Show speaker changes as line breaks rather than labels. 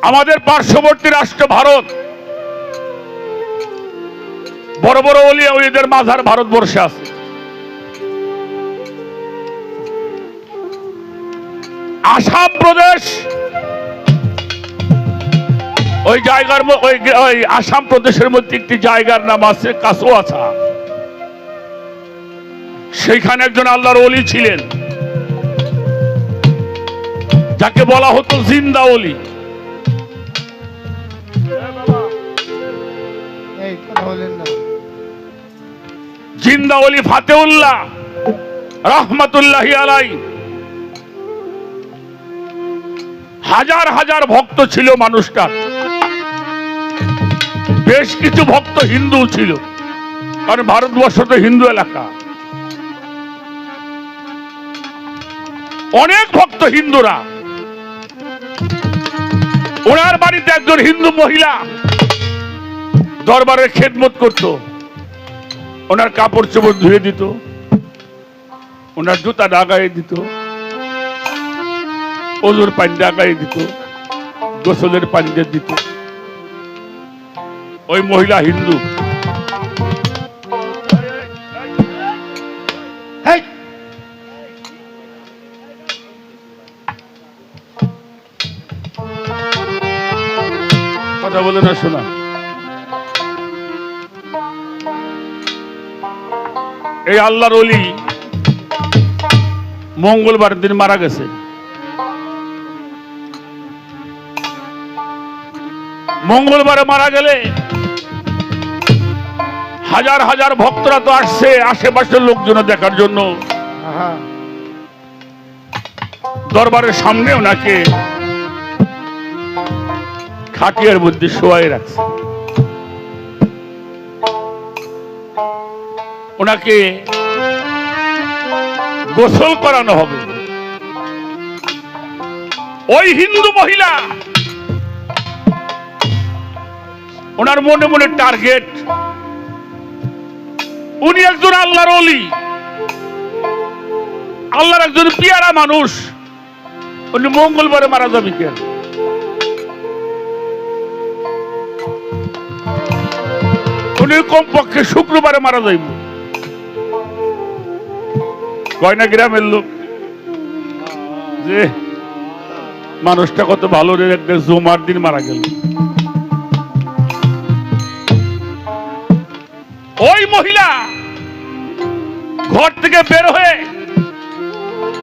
আমাদের পার্শ্ববর্তী রাষ্ট্র ভারত, বড় বড় ওলিয়া ওলিদের মাঝার ভারতবর্ষে আছে। আসাম প্রদেশ, ওই জায়গার ওই আসাম প্রদেশের মধ্যে একটি জায়গার নাম আছে কাসোয়াছা। সেইখানে একজন আল্লাহর ওলি ছিলেন, যাকে বলা হতো জিন্দা ওলি। জিন্দা ওলি ফাতেউল্লাহ রহমাতুল্লাহি আলাইহি। হাজার হাজার ভক্ত ছিল মানুষটার। বেশ কিছু ভক্ত হিন্দু ছিল, কারণ ভারতবর্ষ তো হিন্দু এলাকা। অনেক ভক্ত হিন্দুরা। ওনার বাড়িতে একজন হিন্দু মহিলা দরবারের খেদমত করত। ওনার কাপড় চোপড় ধুয়ে দিত, ওনার জুতা ডাগাই দিত, ওজুর পানি ডাগাই দিত, গোসলের পানি দিত। ওই মহিলা হিন্দু। কথা বলে না শোনা। এই আল্লাহর ওলি মঙ্গলবার দিন মারা গেছে। মঙ্গলবারে মারা গেলে হাজার হাজার ভক্তরা তো আসছে আশেপাশের লোকজন দেখার জন্য। দরবারের সামনে ওনাকে খাটিয়ার মধ্যে শোয়াই রাখছে। ওনাকে গোসল করানো হবে। ওই হিন্দু মহিলা ওনার মনে মনে টার্গেট, উনি একজন আল্লাহর ওলি, আল্লাহর একজন পিয়ারা মানুষ, উনি মঙ্গলবারে মারা যাবে কেন? উনি কমপক্ষে শুক্রবারে মারা যাইব। কয়না গ্রামের লোক যে মানুষটা কত ভালো রে, একটা জুমার দিন মারা গেল। ওই মহিলা ঘর থেকে বের হয়ে